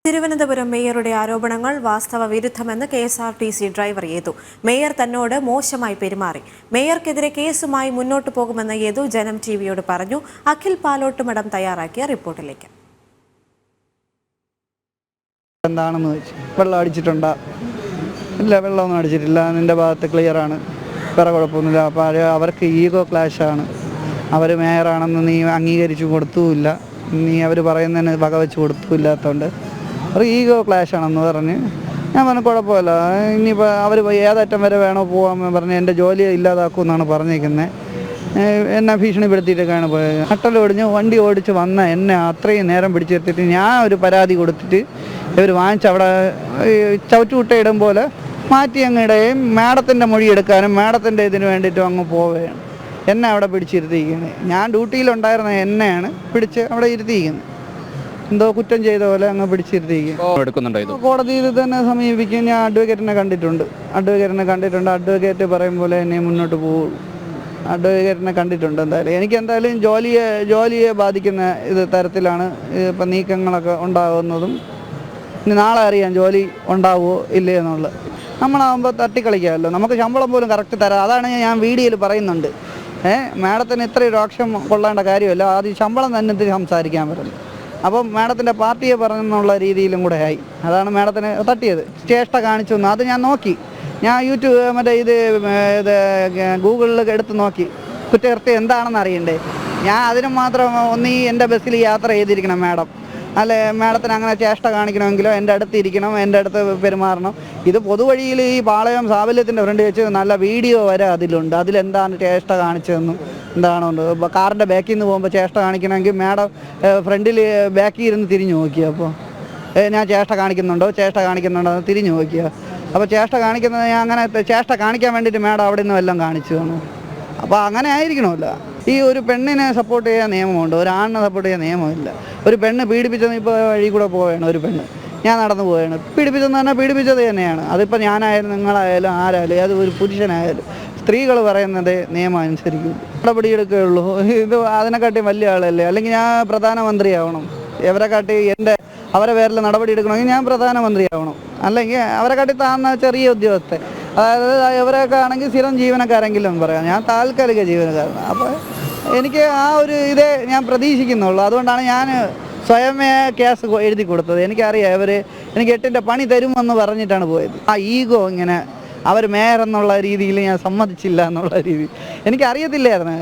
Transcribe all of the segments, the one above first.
തിരുവനന്തപുരം മേയറുടെ ആരോപണങ്ങൾ വാസ്തവ വിരുദ്ധമെന്ന് KSRTC driver യേതു. Mayor തന്നോട് മോശമായി പെരുമാറി. മേയർക്കെതിരെ കേസുമായി മുന്നോട്ടു പോകുമെന്ന് യേതു ജനം ടിവിയോട് പറഞ്ഞു. അഖിൽ പാലോട്ടുമടം തയ്യാറാക്കിയ റിപ്പോർട്ടിലേക്ക്. എന്താണെന്ന് വെച്ച് വെള്ളം അടിച്ചിട്ടുണ്ടോ? ഇല്ല, വെള്ളമൊന്നും അടിച്ചിട്ടില്ല. നിൻ്റെ ഭാഗത്ത് ക്ലിയറാണ്, വേറെ കുഴപ്പമൊന്നുമില്ല. അപ്പോൾ അവർക്ക് ഈഗോ ക്ലാഷാണ്. അവർ മേയറാണെന്ന് നീ അംഗീകരിച്ചു കൊടുത്തുമില്ല, നീ അവർ പറയുന്നതിന് വകവെച്ച് കൊടുത്തുമില്ലാത്തതുകൊണ്ട് ഒരു ഈഗോ ക്ലാഷാണെന്ന് പറഞ്ഞ് ഞാൻ പറഞ്ഞു കുഴപ്പമില്ല, ഇനിയിപ്പോൾ അവർ ഏതറ്റം വരെ വേണോ പോകാമെന്ന് പറഞ്ഞ് എൻ്റെ ജോലിയെ ഇല്ലാതാക്കുമെന്നാണ് പറഞ്ഞിരിക്കുന്നത്. എന്നെ ഭീഷണിപ്പെടുത്തിയിട്ടൊക്കെയാണ് പോയത്. നട്ടലൊടിഞ്ഞ് വണ്ടി ഓടിച്ച് വന്ന എന്നെ അത്രയും നേരം പിടിച്ചെടുത്തിട്ട് ഞാൻ ഒരു പരാതി കൊടുത്തിട്ട് ഇവർ വാങ്ങിച്ച് അവിടെ ചവിറ്റുകുട്ടയിടും പോലെ മാറ്റി അങ്ങ് ഇടുകയും മാഡത്തിൻ്റെ മൊഴി എടുക്കാനും മാഡത്തിൻ്റെ ഇതിന് വേണ്ടിയിട്ടും അങ്ങ് പോവുകയാണ്. എന്നെ അവിടെ പിടിച്ചിരുത്തിയിരിക്കുന്നത്. ഞാൻ ഡ്യൂട്ടിയിലുണ്ടായിരുന്ന എന്നെയാണ് പിടിച്ച് അവിടെ ഇരുത്തിയിരിക്കുന്നത്. എന്തോ കുറ്റം ചെയ്ത പോലെ അങ്ങ് പിടിച്ചിരുത്തിയിരിക്കും. കോടതിയിൽ തന്നെ സമീപിക്കും. ഞാൻ അഡ്വക്കേറ്റിനെ കണ്ടിട്ടുണ്ട്. അഡ്വക്കേറ്റ് പറയും പോലെ എന്നെ മുന്നോട്ട് പോകുള്ളൂ. അഡ്വക്കേറ്റിനെ കണ്ടിട്ടുണ്ട്. എനിക്ക് എന്തായാലും ജോലിയെ ബാധിക്കുന്ന തരത്തിലാണ് ഇപ്പം നീക്കങ്ങളൊക്കെ ഉണ്ടാകുന്നതും. ഇനി നാളെ അറിയാം ജോലി ഉണ്ടാവുമോ ഇല്ലേ എന്നുള്ളത്. നമ്മളാകുമ്പോൾ തട്ടിക്കളിക്കാമല്ലോ, നമുക്ക് ശമ്പളം പോലും കറക്റ്റ് തരാം. അതാണ് ഞാൻ വീഡിയോയിൽ പറയുന്നുണ്ട്. മാഡത്തിന് ഇത്രയും രോക്ഷം കൊള്ളേണ്ട കാര്യമല്ല, ആദ്യം ശമ്പളം തന്നെ സംസാരിക്കാൻ പറ്റുന്നു. അപ്പം മാഡത്തിൻ്റെ പാർട്ടിയെ പറഞ്ഞെന്നുള്ള രീതിയിലും കൂടെ ആയി. അതാണ് മാഡത്തിന് തട്ടിയത്. ചേഷ്ട കാണിച്ചു തന്നു. അത് ഞാൻ നോക്കി. ഞാൻ യൂട്യൂബ് ഇത് ഗൂഗിളിൽ എടുത്ത് നോക്കി കുറ്റകൃത്യം എന്താണെന്ന് അറിയണ്ടേ. ഞാൻ അതിന് മാത്രം ഒന്നീ എൻ്റെ ബസ്സിൽ യാത്ര ചെയ്തിരിക്കണം മാഡം, അല്ലെ മാഡത്തിന് അങ്ങനെ ചേഷ്ട കാണിക്കണമെങ്കിലോ എൻ്റെ അടുത്ത് ഇരിക്കണം, എൻ്റെ അടുത്ത് പെരുമാറണം. ഇത് പൊതുവഴിയിൽ ഈ പാളയം സാബല്യത്തിൻ്റെ ഫ്രണ്ട് വെച്ച് നല്ല വീഡിയോ വരെ അതിലുണ്ട്. അതിലെന്താണ് ചേഷ്ട കാണിച്ചതെന്നും എന്താണുണ്ട്. കാറിൻ്റെ ബാക്കിൽ നിന്ന് പോകുമ്പോൾ ചേഷ്ട കാണിക്കണമെങ്കിൽ മാഡം ഫ്രണ്ടിൽ ബാക്കിൽ ഇരുന്ന് തിരിഞ്ഞു നോക്കിയ. അപ്പോൾ ഞാൻ ചേഷ്ട കാണിക്കുന്നുണ്ടോ എന്ന് തിരിഞ്ഞു നോക്കിയ. അപ്പോൾ ചേഷ്ട കാണിക്കുന്നത് ഞാൻ അങ്ങനെ ചേഷ്ട കാണിക്കാൻ വേണ്ടിയിട്ട് മാഡം അവിടെ നിന്ന് എല്ലാം കാണിച്ചു തന്നു. അപ്പോൾ അങ്ങനെ ആയിരിക്കണമല്ലോ. ഈ ഒരു പെണ്ണിനെ സപ്പോർട്ട് ചെയ്യാൻ നിയമമുണ്ട്, ഒരു ആണിനെ സപ്പോർട്ട് ചെയ്യാൻ നിയമമില്ല. ഒരു പെണ്ണ് പീഡിപ്പിച്ചത് ഇപ്പോൾ വഴി കൂടെ പോവുകയാണ്. ഒരു പെണ്ണ് ഞാൻ നടന്നു പോവുകയാണ്. പീഡിപ്പിച്ചെന്ന് പറഞ്ഞാൽ പീഡിപ്പിച്ചത് തന്നെയാണ്. അതിപ്പോൾ ഞാനായാലും നിങ്ങളായാലും ആരായാലും അത് ഒരു പുരുഷനായാലും സ്ത്രീകൾ പറയുന്നത് നിയമം അനുസരിക്കും, നടപടിയെടുക്കുകയുള്ളൂ. ഇത് അതിനെക്കാട്ടി വലിയ ആളല്ലേ. അല്ലെങ്കിൽ ഞാൻ പ്രധാനമന്ത്രിയാവണം, ഇവരെക്കാട്ടി അവരെ പേരിൽ നടപടി എടുക്കണമെങ്കിൽ ഞാൻ പ്രധാനമന്ത്രിയാവണം. അല്ലെങ്കിൽ അവരെക്കാട്ടി താഴ്ന്ന ചെറിയ ഉദ്യോഗസ്ഥൻ, അതായത് ഇവരൊക്കെ ആണെങ്കിൽ സ്ഥിരം ജീവനക്കാരെങ്കിലും പറയാം. ഞാൻ താൽക്കാലിക ജീവനക്കാരനാണ്. അപ്പോൾ എനിക്ക് ആ ഒരു ഇതേ ഞാൻ പ്രതീക്ഷിക്കുന്നുള്ളൂ. അതുകൊണ്ടാണ് ഞാൻ സ്വയമേ കേസ് എഴുതി കൊടുത്തത്. എനിക്കറിയാം എനിക്ക് 8ൻ്റെ പണി തരുമെന്ന് പറഞ്ഞിട്ടാണ് പോയത്. ആ ഈഗോ ഇങ്ങനെ അവർ മേയർ എന്നുള്ള രീതിയിൽ ഞാൻ സമ്മതിച്ചില്ല എന്നുള്ള രീതി എനിക്കറിയത്തില്ലായിരുന്നു.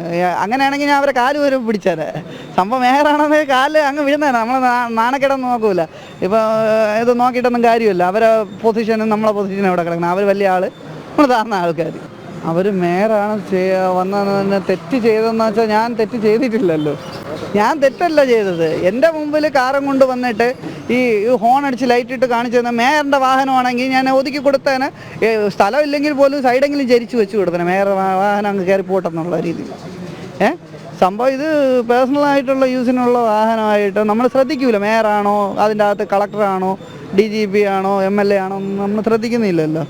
അങ്ങനെയാണെങ്കിൽ ഞാൻ അവരെ കാല് വരെ പിടിച്ചേനെ. സംഭവം മേയറാണെന്ന് കാല് അങ്ങ് വിടുന്നതാണ്. നമ്മൾ നാണക്കേടൊന്നും നോക്കൂല. ഇപ്പോൾ ഇത് നോക്കിയിട്ടൊന്നും കാര്യമില്ല. അവരെ പൊസിഷനും നമ്മളെ പൊസിഷനും എവിടെ കിടക്കണം. അവർ വലിയ ആൾ, നമ്മൾ താഴ്ന്ന ആൾക്കാർ. അവർ മേയറാണ് വന്നതെന്ന് തെറ്റ് ചെയ്തതെന്ന് വെച്ചാൽ ഞാൻ തെറ്റ് ചെയ്തിട്ടില്ലല്ലോ. ഞാൻ തെറ്റല്ല ചെയ്തത്. എൻ്റെ മുമ്പിൽ കാറും കൊണ്ട് വന്നിട്ട് ഈ ഹോൺ അടിച്ച് ലൈറ്റ് ഇട്ട് കാണിച്ചു തന്ന മേയറിൻ്റെ വാഹനമാണെങ്കിൽ ഞാൻ ഒതുക്കി കൊടുത്തേനെ. സ്ഥലം ഇല്ലെങ്കിൽ പോലും സൈഡെങ്കിലും ചരിച്ച് വെച്ച് കൊടുത്തേനെ. മേയർ വാഹനം അങ്ങ് കയറി പോട്ടെന്നുള്ള രീതിയിൽ. സംഭവം ഇത് പേഴ്സണലായിട്ടുള്ള യൂസിനുള്ള വാഹനമായിട്ട് നമ്മൾ ശ്രദ്ധിക്കൂല. മേയറാണോ, അതിൻ്റെ അകത്ത് കളക്ടറാണോ, DGP ആണോ, MLA ആണോ നമ്മൾ ശ്രദ്ധിക്കുന്നില്ലല്ലോ.